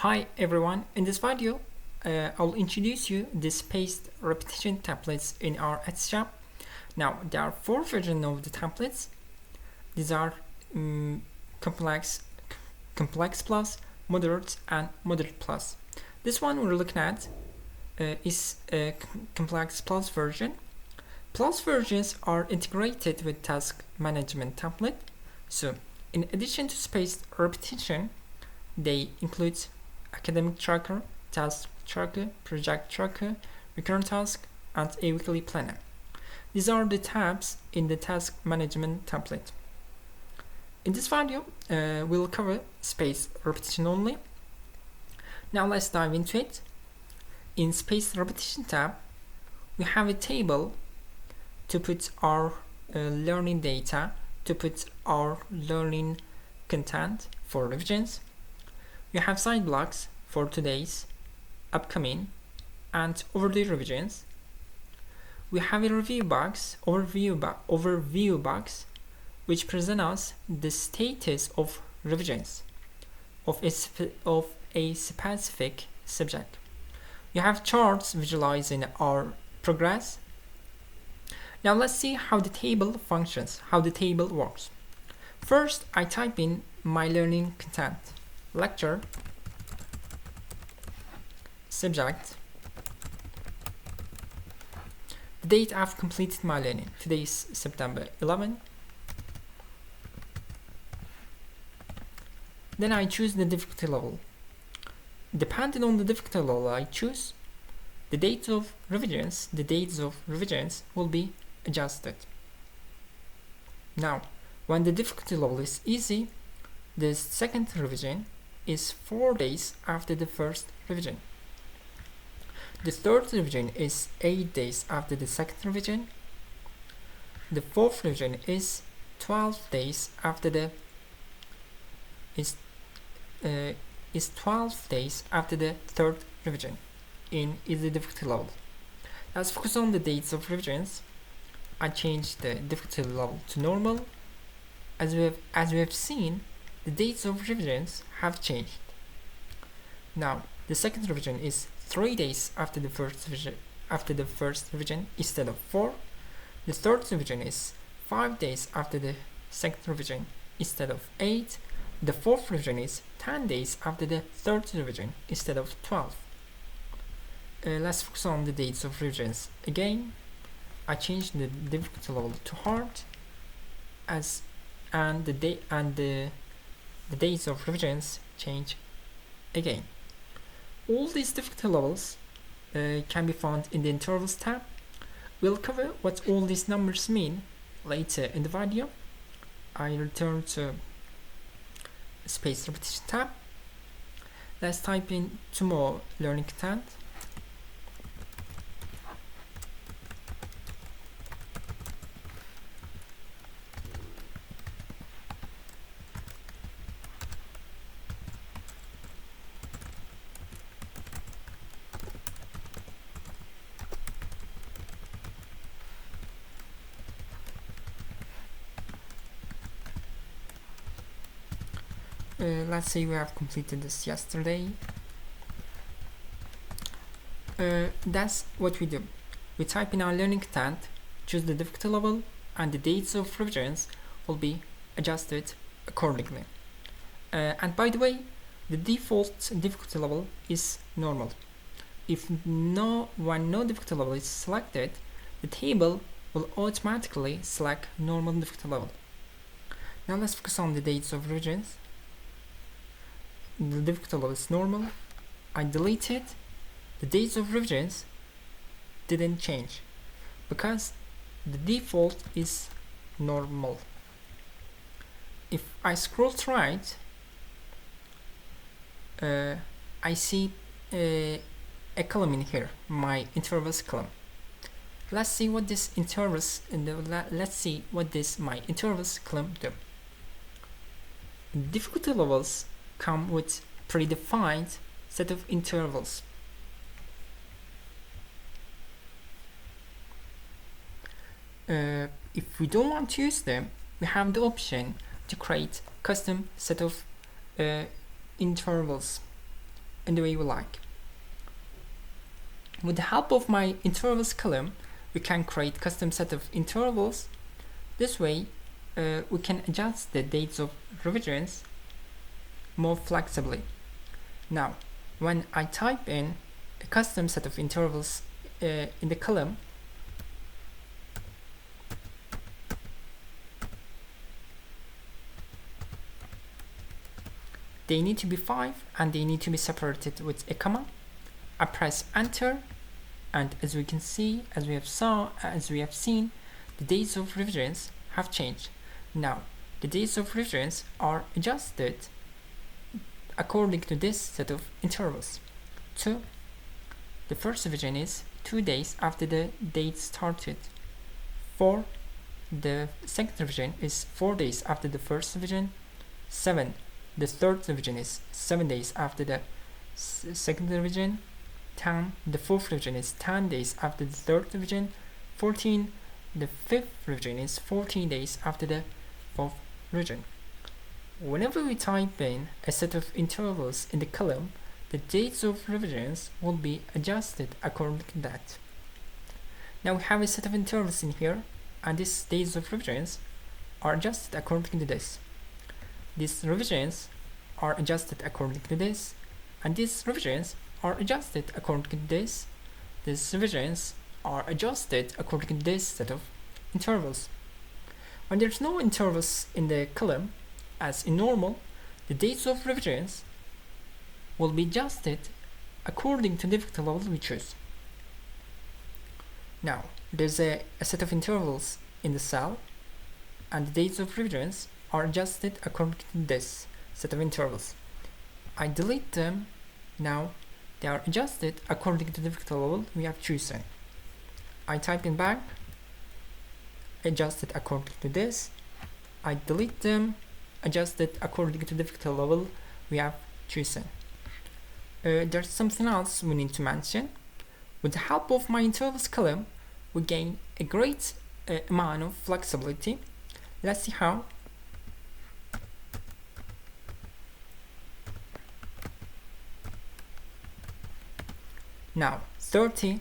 Hi everyone, in this video I'll introduce you the spaced repetition templates in our Etsy shop. Now there are four versions of the templates. These are complex plus, moderate and moderate plus. This one we're looking at is a complex plus version. Plus versions are integrated with task management template. So in addition to spaced repetition, they include academic tracker, task tracker, project tracker, recurrent task, and a weekly planner. These are the tabs in the task management template. In this video, we'll cover spaced repetition only. Now let's dive into it. In spaced repetition tab, we have a table to put our learning data, to put our learning content for revisions. We have side blocks for today's, upcoming, and overdue revisions. We have a review box, overview box, which presents us the status of revisions of a specific subject. We have charts visualizing our progress. Now let's see how the table functions, how the table works. First, I type in my learning content. Lecture, subject, the date I've completed my learning. Today is September 11. Then I choose the difficulty level. Depending on the difficulty level I choose, the dates of revisions will be adjusted. Now, when the difficulty level is easy, the second revision is 4 days after the first revision. The third revision is 8 days after the second revision. The fourth revision is 12 days after the 12 days after the third revision in easy difficulty level. Let's focus on the dates of revisions. I changed the difficulty level to normal. As we have seen, the dates of revisions have changed. Now, the second revision is 3 days after the first revision instead of 4. The third revision is 5 days after the second revision instead of 8. The fourth revision is 10 days after the third revision instead of 12. Let's focus on the dates of revisions again. I changed the difficulty level to hard, and the dates of revisions change again. All these difficulty levels can be found in the intervals tab. We'll cover what all these numbers mean later in the video. I return to spaced repetition tab. Let's type in two more learning content. Let's say we have completed this yesterday. That's what we do. We type in our learning content, choose the difficulty level, and the dates of revisions will be adjusted accordingly. And by the way, the default difficulty level is normal. When no difficulty level is selected, the table will automatically select normal difficulty level. Now let's focus on the dates of revisions. The difficulty level is normal. I deleted. The dates of revisions didn't change because the default is normal. If I scroll to right, I see a column in here, my intervals column. Let's see what this my intervals column do. Difficulty levels come with predefined set of intervals. If we don't want to use them, we have the option to create custom set of intervals. in the way we like. With the help of my intervals column, we can create custom set of intervals. This way, we can adjust the dates of revisions more flexibly. Now, when I type in a custom set of intervals in the column, they need to be 5 and they need to be separated with a comma. I press enter, and as we can see, as we have seen, the dates of revisions have changed. Now, the dates of revisions are adjusted according to this set of intervals. 2. The first revision is 2 days after the date started. 4. The second revision is 4 days after the first revision. 7. The third revision is 7 days after the second revision. 10. The fourth revision is 10 days after the third revision. 14. The fifth revision is 14 days after the fourth revision. Whenever we type in a set of intervals in the column, the dates of revisions will be adjusted according to that. Now we have a set of intervals in here, and these dates of revisions are adjusted according to this. These revisions are adjusted according to this, and these revisions are adjusted according to this. These revisions are adjusted according to this set of intervals. When there's no intervals in the column, as in normal, the dates of revisions will be adjusted according to the difficulty level we choose. Now, there's a set of intervals in the cell, and the dates of revisions are adjusted according to this set of intervals. I delete them. Now they are adjusted according to the difficulty level we have chosen. I type in back, adjusted according to this. I delete them, adjusted according to the difficulty level we have chosen. There's something else we need to mention. With the help of my intervals column, we gain a great amount of flexibility. Let's see how. Now, 30,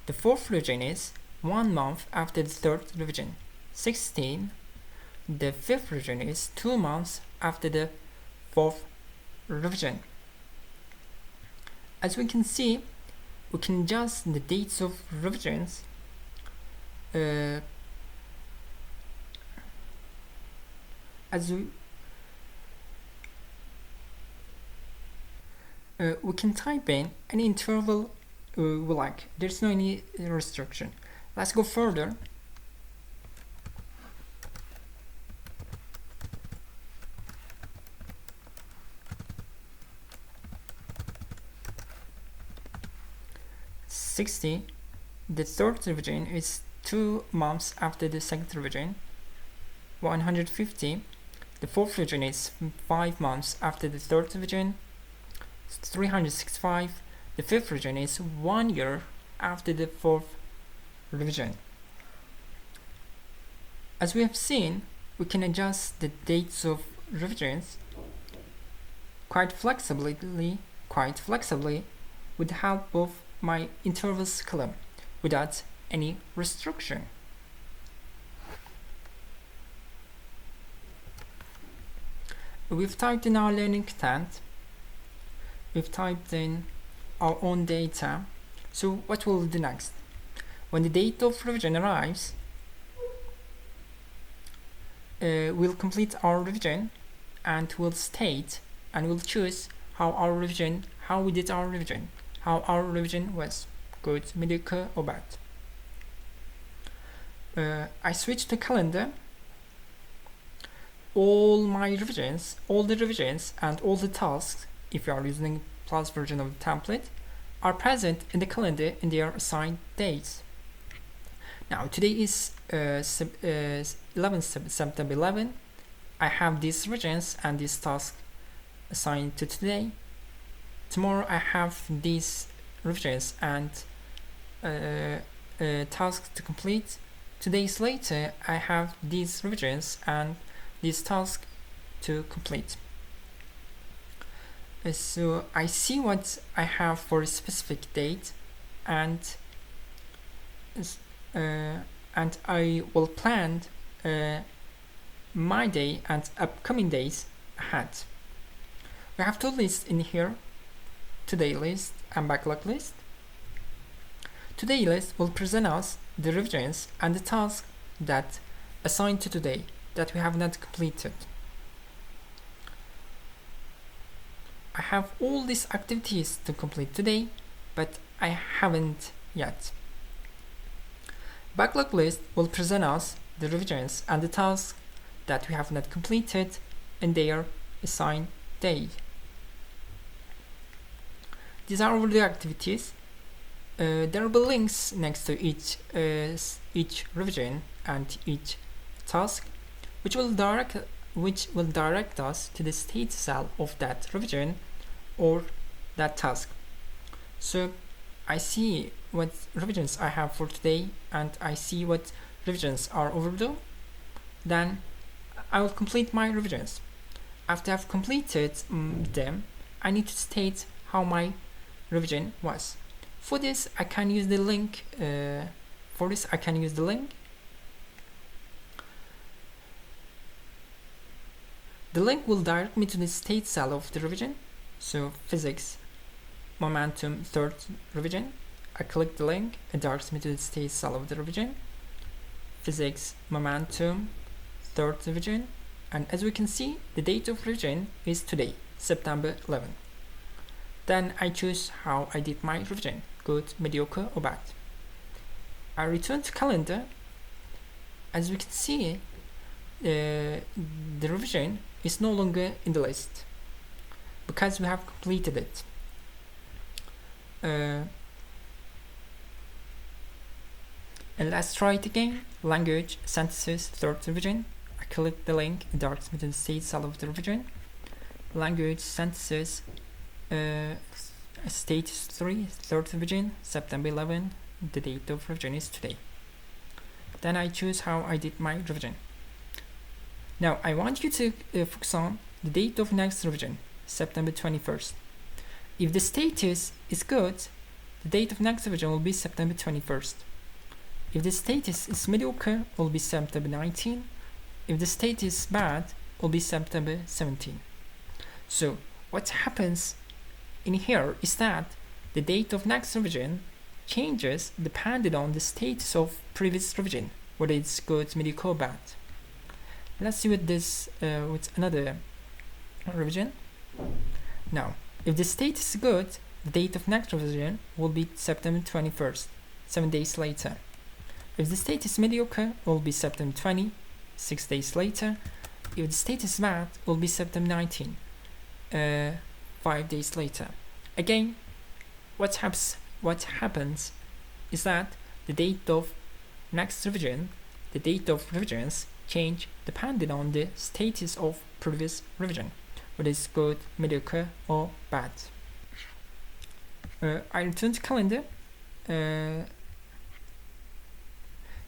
the fourth revision is 1 month after the third revision. 16, the fifth revision is 2 months after the fourth revision. As we can see, we can adjust the dates of revisions we can type in any interval we like. There's no any restriction. Let's go further. "60. The third revision is 2 months after the second revision. 150. The fourth revision is 5 months after the third revision. 365. The fifth revision is 1 year after the fourth revision." As we have seen, we can adjust the dates of revisions quite flexibly with the help of my intervals column without any restriction. We've typed in our learning content. We've typed in our own data. So what will we do next? When the date of revision arrives, we'll complete our revision, and we'll state and we'll choose how we did our revision, how our revision was, good, mediocre, or bad. I switch to calendar. All the revisions and all the tasks, if you are using plus version of the template, are present in the calendar in their assigned dates. Now today is 11th September 11. I have these revisions and these tasks assigned to today. Tomorrow I have these revisions and tasks to complete. 2 days later I have these revisions and these tasks to complete. So I see what I have for a specific date, and I will plan my day and upcoming days ahead. We have two lists in here: today list and backlog list. Today list will present us the revisions and the tasks that assigned to today that we have not completed. I have all these activities to complete today, but I haven't yet. Backlog list will present us the revisions and the tasks that we have not completed in their assigned day. These are all the activities. There will be links next to each revision and each task, which will direct us to the state cell of that revision or that task. So I see what revisions I have for today, and I see what revisions are overdue. Then I will complete my revisions. After I've completed them, I need to state how my revision was. For this, I can use the link. The link will direct me to the state cell of the revision. So physics, momentum, third revision. I click the link, it directs me to the state cell of the revision. Physics, momentum, third revision. And as we can see, the date of revision is today, September 11. Then I choose how I did my revision, good, mediocre, or bad. I return to calendar. As we can see, the revision is no longer in the list because we have completed it. And let's try it again. Language, sentences, third revision. I click the link, it directs me to the state cell of the revision. Language, sentences, state 3, third revision, September 11. The date of revision is today. Then I choose how I did my revision. Now I want you to focus on the date of next revision, September 21st. If the status is good, the date of next revision will be September 21st. If the status is mediocre, it will be September 19. If the status is bad, it will be September 17. So what happens in here is that the date of next revision changes depending on the status of previous revision, whether it's good, mediocre, or bad. Let's see with this with another revision. Now, if the status is good, the date of next revision will be September 21st, 7 days later. If the status is mediocre, it will be September 20, 6 days later. If the status is bad, it will be September 19, 5 days later. Again, what happens is that the date of next revision, the date of revisions change depending on the status of previous revision, whether it's good, mediocre, or bad. I return to calendar.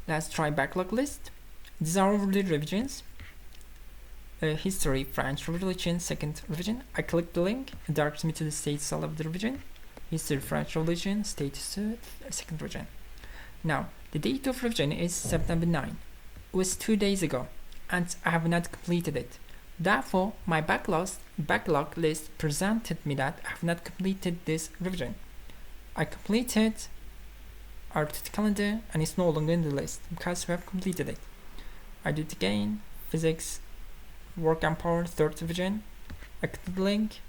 Let's try backlog list. These are all the revisions. History, French Revolution, second revision. I click the link, it directs me to the state cell of the revision. History, French Revolution, status, second revision. Now, the date of revision is September 9. It was 2 days ago, and I have not completed it. Therefore, my backlog list presented me that I have not completed this revision. I completed our calendar, and it's no longer in the list because we have completed it. I do it again. Physics, work and power, third revision. I click the link.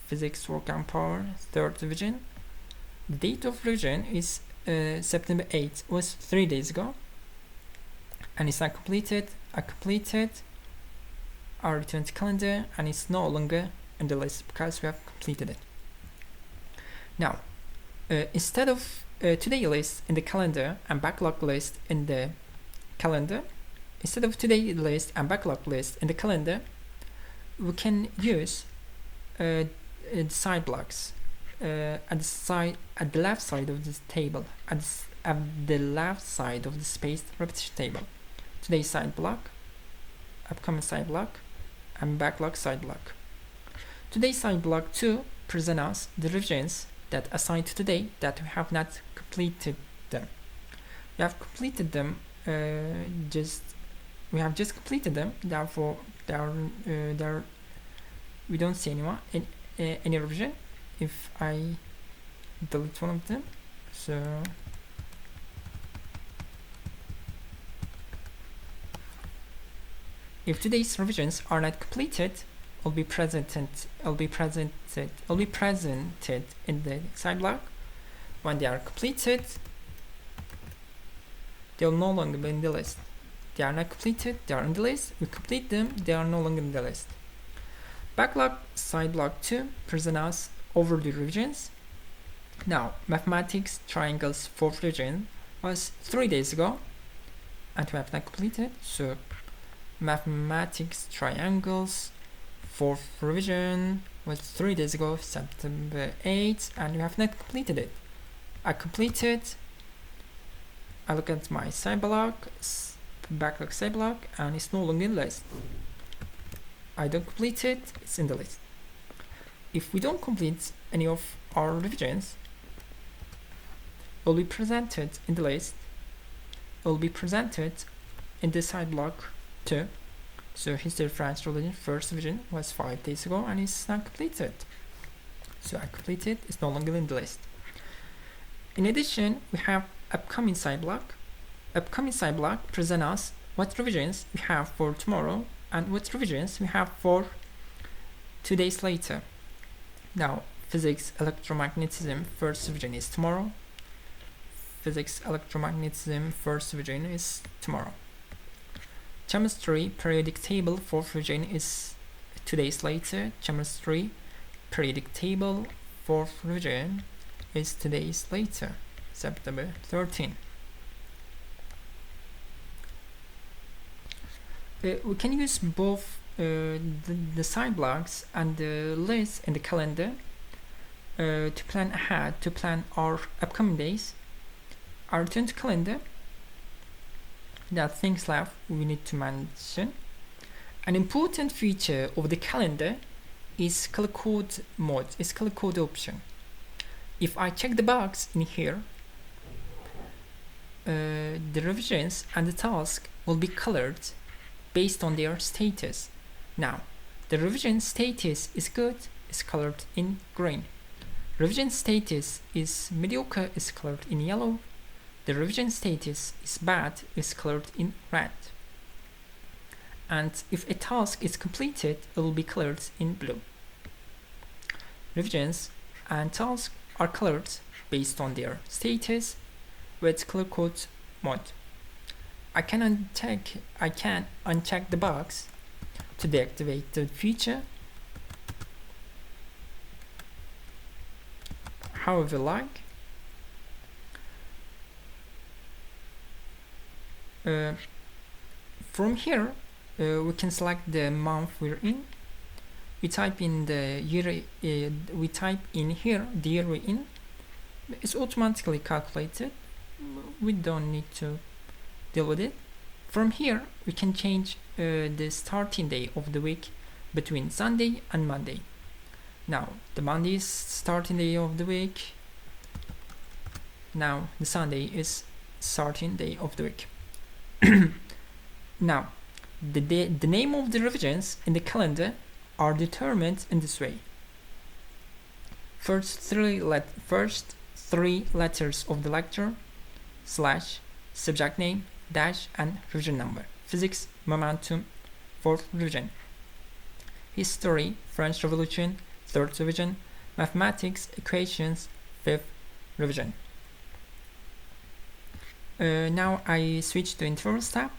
Physics, work and power, third revision. The date of revision is September 8. It was 3 days ago, and it's not completed. I completed our return to calendar, and it's no longer in the list because we have completed it. Now, instead of today list in the calendar and backlog list in the calendar, instead of today list and backlog list in the calendar, we can use sideblocks at the left side of this table, at the left side of the spaced repetition table. Today's sideblock, upcoming sideblock, and backlog sideblock. today's sideblock 2 presents us the revisions that assigned to today that we have not completed them. We have completed them, we have just completed them, therefore we don't see any revision if I delete one of them. So if today's revisions are not completed, will be presented in the sideblock. When they are completed, they'll no longer be in the list. They are not completed, they are in the list. We complete them, they are no longer in the list. Backlog sideblock 2 presents us overdue revisions. Now, mathematics triangles 4th revision was 3 days ago, and we have not completed. So, mathematics triangles 4th revision was 3 days ago, September 8th, and we have not completed it. I completed. I look at my sideblock, backlog sideblock, and it's no longer in the list. I don't complete it, it's in the list. If we don't complete any of our revisions, it will be presented in the list. It will be presented in the sideblock 2. So history, French, religion, 1st revision was 5 days ago and it's not completed. So I completed, it's no longer in the list. In addition, we have upcoming sideblock. Upcoming sideblock presents us what revisions we have for tomorrow and what revisions we have for 2 days later. Now, physics, electromagnetism, 1st revision is tomorrow. Physics, electromagnetism, 1st revision is tomorrow. Chemistry, periodic table, 4th revision is 2 days later. Chemistry, periodic table, 4th revision is 2 days later, September 13. We can use both the sidebloks and the list in the calendar to plan ahead, to plan our upcoming days. Our return to calendar. There are things left we need to mention. An important feature of the calendar is color code mode, is color code option. If I check the box in here, the revisions and the task will be colored based on their status. Now, the revision status is good, is colored in green. Revision status is mediocre, is colored in yellow. The revision status is bad, is colored in red. And if a task is completed, it will be colored in blue. Revisions and tasks are colored based on their status with color code mode. I can uncheck the box to deactivate the feature. However, like. From here, we can select the month we're in. We type in the year. We type in here the year we're in. It's automatically calculated. We don't need to deal with it. From here, we can change the starting day of the week between Sunday and Monday. Now, the Monday is starting day of the week. Now, the Sunday is starting day of the week. Now, the name of the revisions in the calendar are determined in this way. First three letters of the lecture, slash, subject name, dash, and revision number. Physics, momentum, 4th revision. History, French Revolution, 3rd revision. Mathematics, equations, 5th revision. Now I switch to intervals tab.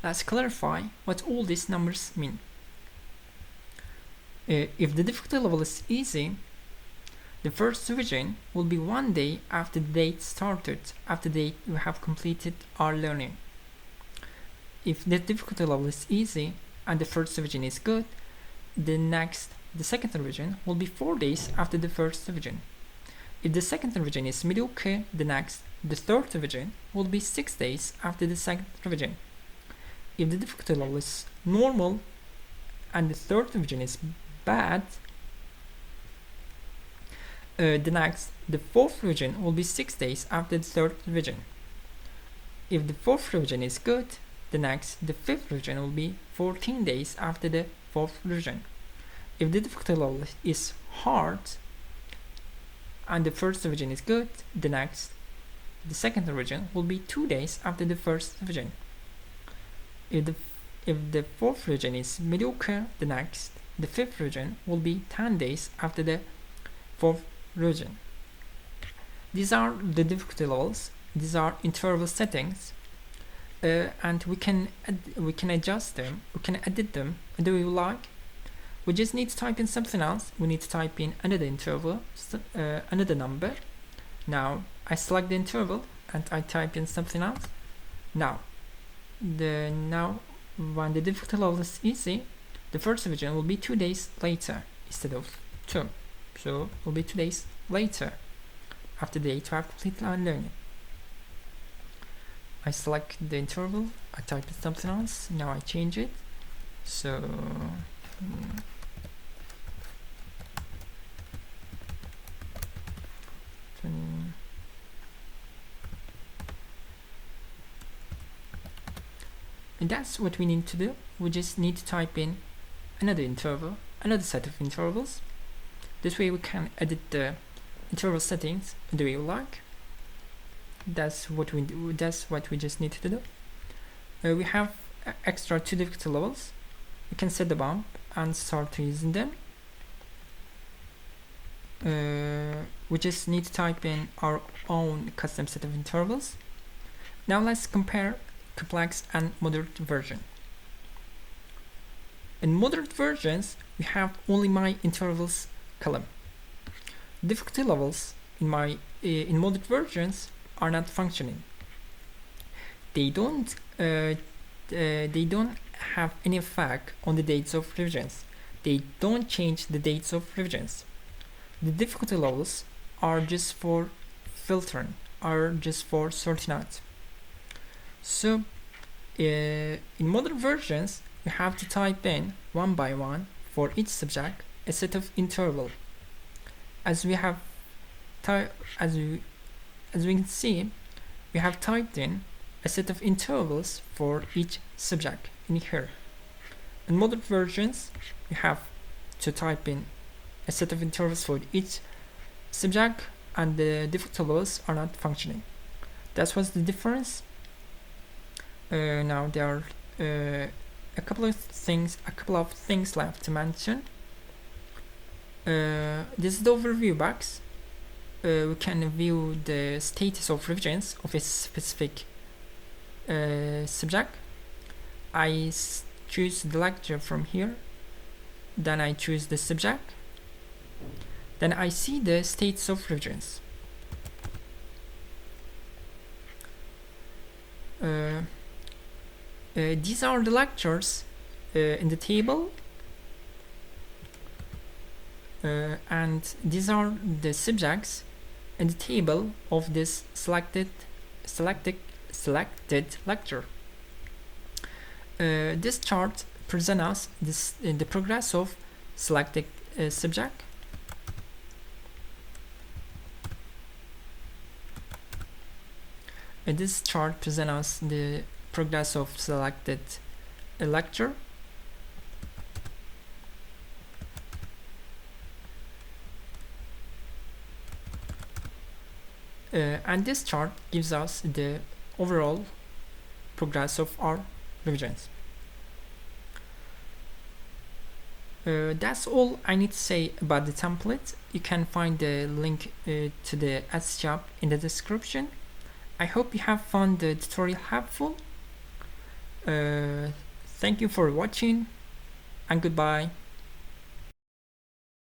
Let's clarify what all these numbers mean. If the difficulty level is easy, the 1st revision will be 1 day after the date started, after the date we have completed our learning. If the difficulty level is easy and the 1st revision is good, the 2nd revision will be 4 days after the 1st revision. If the 2nd revision is mediocre, the 3rd revision will be 6 days after the 2nd revision. If the difficulty level is normal and the 3rd revision is bad, the fourth revision will be 6 days after the third revision. If the fourth revision is good, the fifth revision will be 14 days after the fourth revision. If the difficulty level is hard and the first revision is good, the second revision will be 2 days after the first revision. If the fourth revision is mediocre, the fifth revision will be 10 days after the fourth revision. These are the difficulty levels. These are interval settings, and we can adjust them. We can edit them the way we like. We just need to type in something else. We need to type in another interval, another number. Now I select the interval and I type in something else. Now when the difficulty level is easy, the first revision will be 2 days later instead of 2. So it will be 2 days later after day to have complete learning. I select the interval, I type in something else, now I change it. So and that's what we need to do. We just need to type in another interval, another set of intervals. This way we can edit the interval settings the way we like. That's what we do. That's what we just need to do. We have extra 2 difficulty levels. We can set the bump and start using them. We just need to type in our own custom set of intervals. Now let's compare complex and moderate version. In moderate versions, we have only my intervals column. Difficulty levels in moderate versions are not functioning. They don't have any effect on the dates of revisions. They don't change the dates of revisions. The difficulty levels are just for filtering, are just for sorting out. So in modern versions, you have to type in one by one for each subject a set of interval. As we can see, we have typed in a set of intervals for each subject in here. In modern versions, you have to type in a set of intervals for each subject, and the difficulty levels are not functioning. That was the difference. Now there are a couple of things left to mention. This is the overview box. We can view the status of revisions of a specific subject. I choose the lecture from here, then I choose the subject, then I see the status of revisions. These are the lectures in the table, and these are the subjects in the table of this selected lecture. This chart presents us the progress of selected subject. This chart presents us the progress of selected lecture. And this chart gives us the overall progress of our revisions. That's all I need to say about the template. You can find the link to the Etsy shop in the description. I hope you have found the tutorial helpful. Thank you for watching, and goodbye.